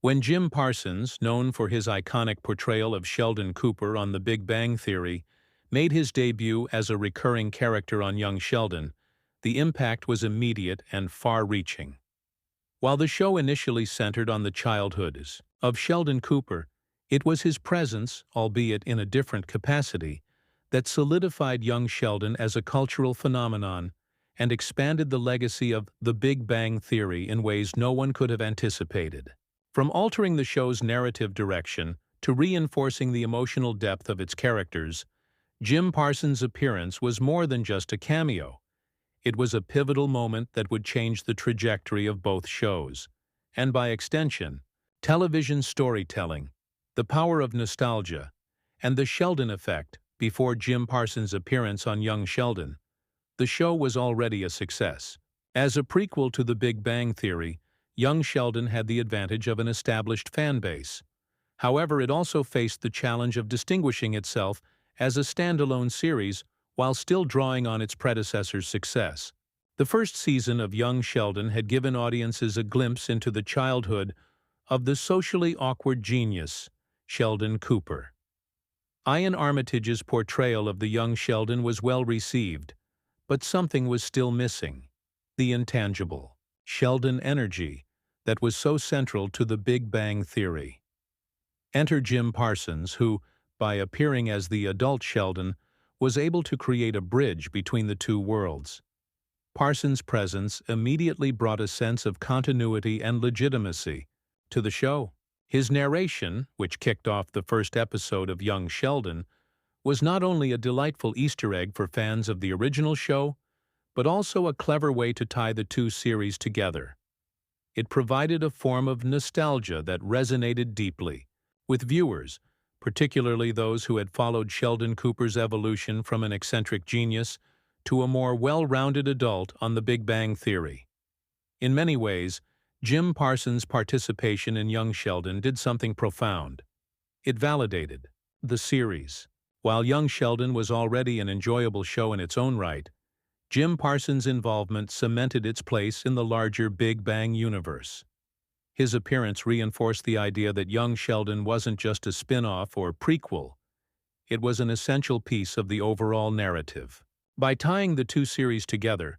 When Jim Parsons, known for his iconic portrayal of Sheldon Cooper on The Big Bang Theory, made his debut as a recurring character on Young Sheldon, the impact was immediate and far-reaching. While the show initially centered on the childhoods of Sheldon Cooper, it was his presence, albeit in a different capacity, that solidified Young Sheldon as a cultural phenomenon and expanded the legacy of The Big Bang Theory in ways no one could have anticipated. From altering the show's narrative direction to reinforcing the emotional depth of its characters, Jim Parsons' appearance was more than just a cameo. It was a pivotal moment that would change the trajectory of both shows, and by extension, television storytelling, the power of nostalgia, and the Sheldon effect. Before Jim Parsons' appearance on Young Sheldon, the show was already a success. As a prequel to The Big Bang Theory, Young Sheldon had the advantage of an established fan base. However, it also faced the challenge of distinguishing itself as a standalone series while still drawing on its predecessor's success. The first season of Young Sheldon had given audiences a glimpse into the childhood of the socially awkward genius, Sheldon Cooper. Ian Armitage's portrayal of the young Sheldon was well received, but something was still missing: the intangible Sheldon energy that was so central to The Big Bang Theory. Enter Jim Parsons, who, by appearing as the adult Sheldon, was able to create a bridge between the two worlds. Parsons' presence immediately brought a sense of continuity and legitimacy to the show. His narration, which kicked off the first episode of Young Sheldon, was not only a delightful Easter egg for fans of the original show, but also a clever way to tie the two series together. It provided a form of nostalgia that resonated deeply with viewers, particularly those who had followed Sheldon Cooper's evolution from an eccentric genius to a more well-rounded adult on The Big Bang Theory. In many ways, Jim Parsons' participation in Young Sheldon did something profound. It validated the series. While Young Sheldon was already an enjoyable show in its own right, Jim Parsons' involvement cemented its place in the larger Big Bang universe. His appearance reinforced the idea that Young Sheldon wasn't just a spin-off or prequel. It was an essential piece of the overall narrative. By tying the two series together,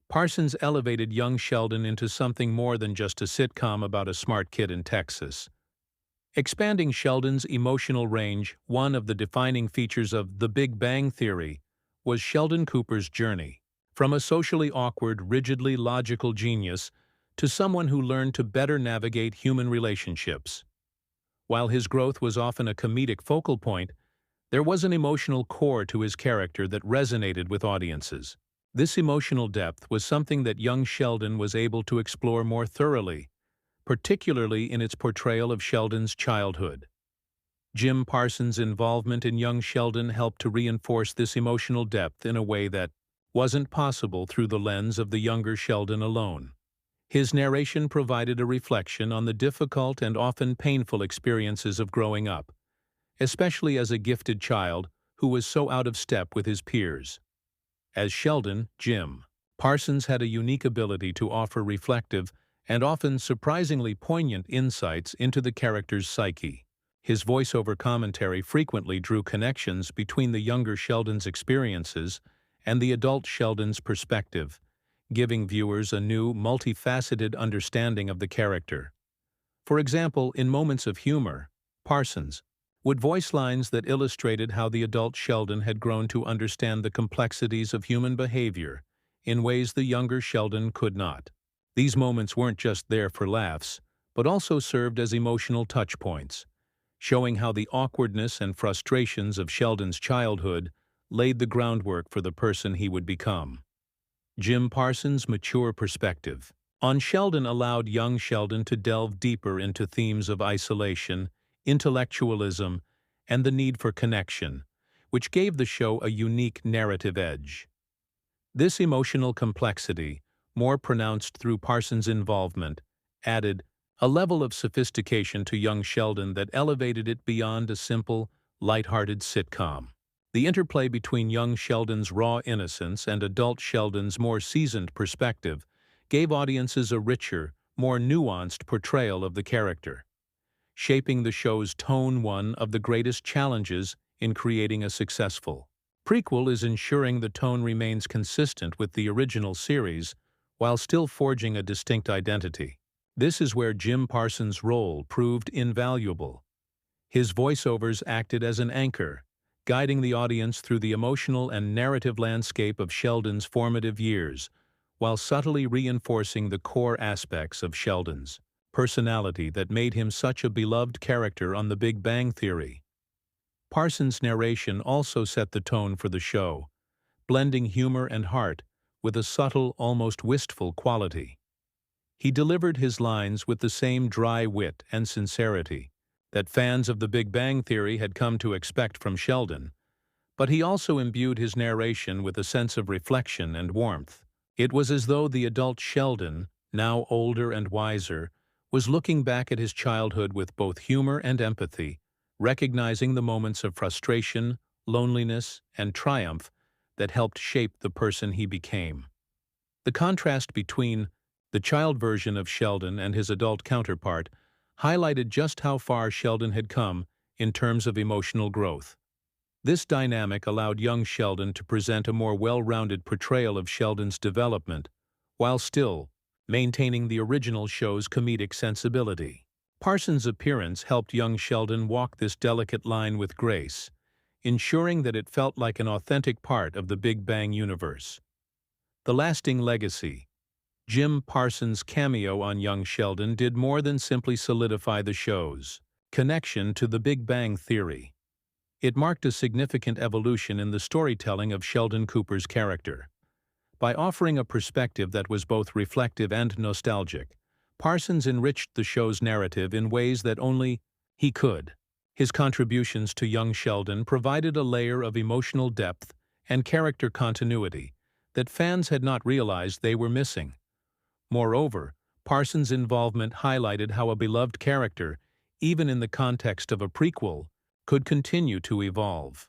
Parsons elevated Young Sheldon into something more than just a sitcom about a smart kid in Texas. Expanding Sheldon's emotional range, one of the defining features of The Big Bang Theory was Sheldon Cooper's journey. From a socially awkward, rigidly logical genius to someone who learned to better navigate human relationships. While his growth was often a comedic focal point, there was an emotional core to his character that resonated with audiences. This emotional depth was something that Young Sheldon was able to explore more thoroughly, particularly in its portrayal of Sheldon's childhood. Jim Parsons' involvement in Young Sheldon helped to reinforce this emotional depth in a way that wasn't possible through the lens of the younger Sheldon alone. His narration provided a reflection on the difficult and often painful experiences of growing up, especially as a gifted child who was so out of step with his peers. As Sheldon, Jim Parsons had a unique ability to offer reflective and often surprisingly poignant insights into the character's psyche. His voiceover commentary frequently drew connections between the younger Sheldon's experiences and the adult Sheldon's perspective, giving viewers a new, multifaceted understanding of the character. For example, in moments of humor, Parsons would voice lines that illustrated how the adult Sheldon had grown to understand the complexities of human behavior in ways the younger Sheldon could not. These moments weren't just there for laughs, but also served as emotional touchpoints, showing how the awkwardness and frustrations of Sheldon's childhood laid the groundwork for the person he would become. Jim Parsons' mature perspective on Sheldon allowed young Sheldon to delve deeper into themes of isolation, intellectualism, and the need for connection, which gave the show a unique narrative edge. This emotional complexity, more pronounced through Parsons' involvement, added a level of sophistication to young Sheldon that elevated it beyond a simple, lighthearted sitcom. The interplay between young Sheldon's raw innocence and adult Sheldon's more seasoned perspective gave audiences a richer, more nuanced portrayal of the character. shaping the show's tone. One of the greatest challenges in creating a successful prequel is ensuring the tone remains consistent with the original series while still forging a distinct identity. This is where Jim Parsons' role proved invaluable. His voiceovers acted as an anchor, guiding the audience through the emotional and narrative landscape of Sheldon's formative years, while subtly reinforcing the core aspects of Sheldon's personality that made him such a beloved character on The Big Bang Theory. Parsons' narration also set the tone for the show, blending humor and heart with a subtle, almost wistful quality. He delivered his lines with the same dry wit and sincerity that fans of The Big Bang Theory had come to expect from Sheldon, but he also imbued his narration with a sense of reflection and warmth. It was as though the adult Sheldon, now older and wiser, was looking back at his childhood with both humor and empathy, recognizing the moments of frustration, loneliness, and triumph that helped shape the person he became. The contrast between the child version of Sheldon and his adult counterpart highlighted just how far Sheldon had come in terms of emotional growth. This dynamic allowed young Sheldon to present a more well-rounded portrayal of Sheldon's development, while still maintaining the original show's comedic sensibility. Parsons' appearance helped young Sheldon walk this delicate line with grace, ensuring that it felt like an authentic part of the Big Bang universe. The lasting legacy. Jim Parsons' cameo on young Sheldon did more than simply solidify the show's connection to The Big Bang Theory. It marked a significant evolution in the storytelling of Sheldon Cooper's character. By offering a perspective that was both reflective and nostalgic, Parsons enriched the show's narrative in ways that only he could. His contributions to young Sheldon provided a layer of emotional depth and character continuity that fans had not realized they were missing. Moreover, Parsons' involvement highlighted how a beloved character, even in the context of a prequel, could continue to evolve.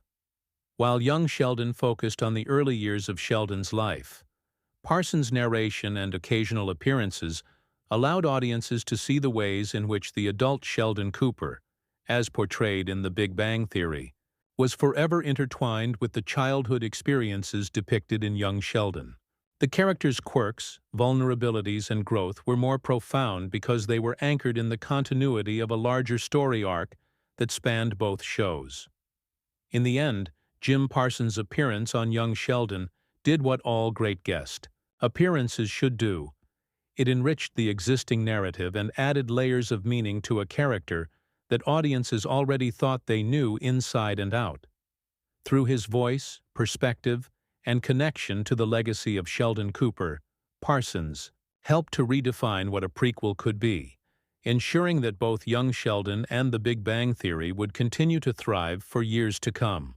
While young Sheldon focused on the early years of Sheldon's life, Parsons' narration and occasional appearances allowed audiences to see the ways in which the adult Sheldon Cooper, as portrayed in The Big Bang Theory, was forever intertwined with the childhood experiences depicted in young Sheldon. The character's quirks, vulnerabilities, and growth were more profound because they were anchored in the continuity of a larger story arc that spanned both shows. In the end, Jim Parsons' appearance on young Sheldon did what all great guest appearances should do. It enriched the existing narrative and added layers of meaning to a character that audiences already thought they knew inside and out. Through his voice, perspective, and connection to the legacy of Sheldon Cooper, Parsons helped to redefine what a prequel could be, ensuring that both young Sheldon and The Big Bang Theory would continue to thrive for years to come.